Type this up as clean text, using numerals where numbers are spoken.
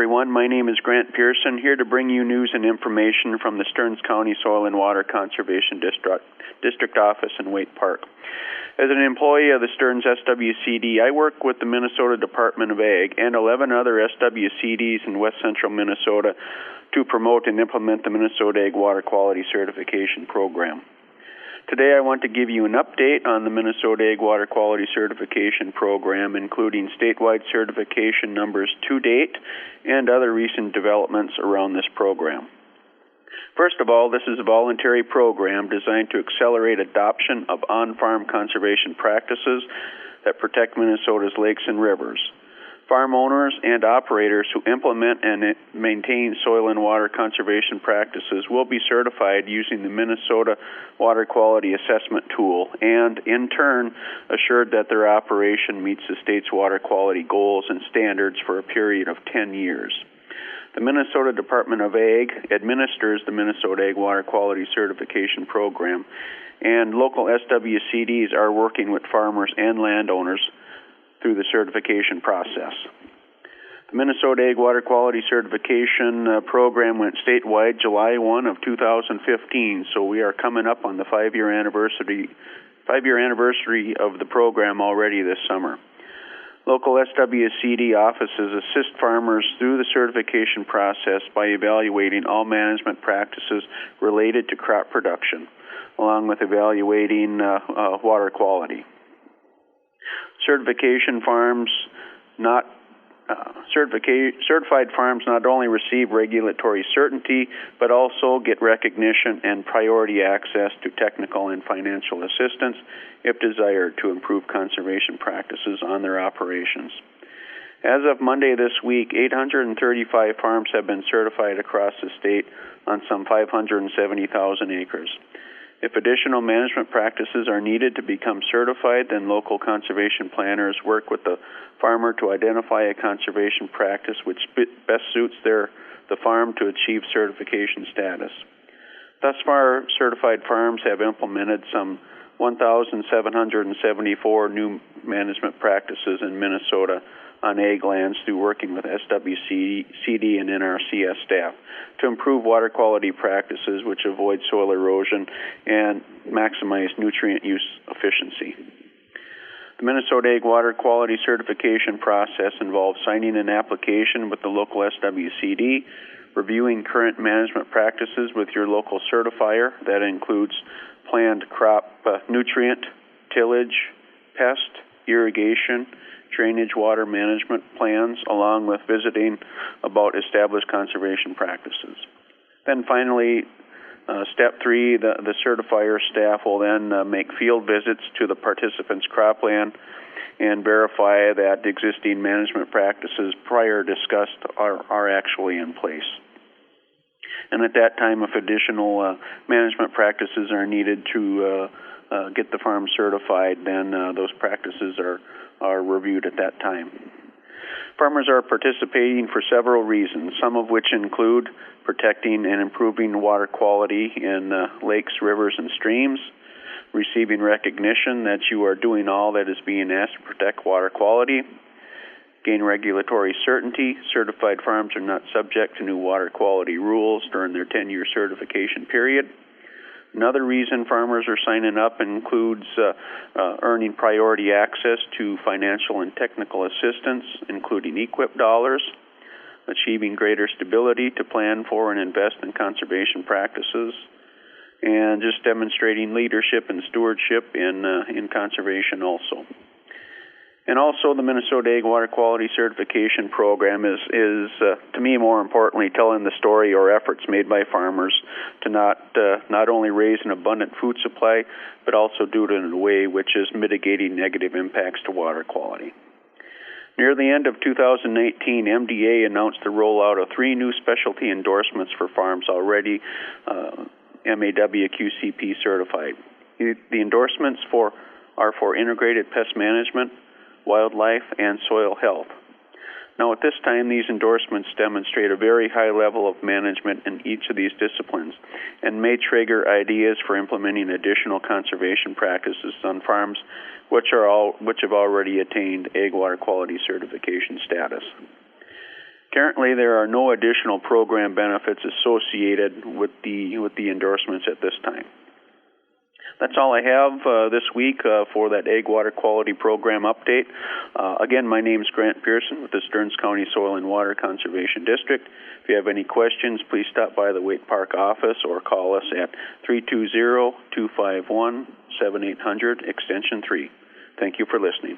everyone. My name is Grant Pearson, here to bring you news and information from the Stearns County Soil and Water Conservation District Office in Waite Park. As an employee of the Stearns SWCD, I work with the Minnesota Department of Ag and 11 other SWCDs in west central Minnesota to promote and implement the Minnesota Ag Water Quality Certification Program. Today I want to give you an update on the Minnesota Ag Water Quality Certification Program, including statewide certification numbers to date and other recent developments around this program. First of all, this is a voluntary program designed to accelerate adoption of on-farm conservation practices that protect Minnesota's lakes and rivers. Farm owners and operators who implement and maintain soil and water conservation practices will be certified using the Minnesota Water Quality Assessment Tool and, in turn, assured that their operation meets the state's water quality goals and standards for a period of 10 years. The Minnesota Department of Ag administers the Minnesota Ag Water Quality Certification Program, and local SWCDs are working with farmers and landowners through the certification process. The Minnesota Ag Water Quality Certification Program went statewide July 1 of 2015, so we are coming up on the five-year anniversary of the program already this summer. Local SWCD offices assist farmers through the certification process by evaluating all management practices related to crop production, along with evaluating water quality. Certified farms not only receive regulatory certainty, but also get recognition and priority access to technical and financial assistance if desired to improve conservation practices on their operations. As of Monday this week, 835 farms have been certified across the state on some 570,000 acres. If additional management practices are needed to become certified, then local conservation planners work with the farmer to identify a conservation practice which best suits the farm to achieve certification status. Thus far, certified farms have implemented some 1,774 new management practices in Minnesota on ag lands through working with SWCD and NRCS staff to improve water quality practices which avoid soil erosion and maximize nutrient use efficiency. The Minnesota Ag Water Quality Certification process involves signing an application with the local SWCD, reviewing current management practices with your local certifier. That includes planned crop nutrient, tillage, pest, irrigation, drainage water management plans, along with visiting about established conservation practices. Then finally, step 3, the certifier staff will then make field visits to the participants' cropland and verify that existing management practices prior discussed are actually in place. And at that time, if additional management practices are needed to get the farm certified, then those practices are reviewed at that time. Farmers are participating for several reasons, some of which include protecting and improving water quality in lakes, rivers, and streams, receiving recognition that you are doing all that is being asked to protect water quality, gain regulatory certainty. Certified farms are not subject to new water quality rules during their 10-year certification period. Another reason farmers are signing up includes earning priority access to financial and technical assistance, including EQIP dollars, achieving greater stability to plan for and invest in conservation practices, and just demonstrating leadership and stewardship in conservation also. And also, the Minnesota Ag Water Quality Certification Program is to me, more importantly, telling the story or efforts made by farmers to not only raise an abundant food supply, but also do it in a way which is mitigating negative impacts to water quality. Near the end of 2019, MDA announced the rollout of 3 new specialty endorsements for farms already MAWQCP certified. The endorsements are for integrated pest management, wildlife, and soil health. Now, at this time, these endorsements demonstrate a very high level of management in each of these disciplines and may trigger ideas for implementing additional conservation practices on farms which have already attained Ag Water Quality Certification status. Currently, there are no additional program benefits associated with the endorsements at this time. That's all I have this week for that Ag Water Quality Program update. Again, my name is Grant Pearson with the Stearns County Soil and Water Conservation District. If you have any questions, please stop by the Waite Park office or call us at 320-251-7800, extension 3. Thank you for listening.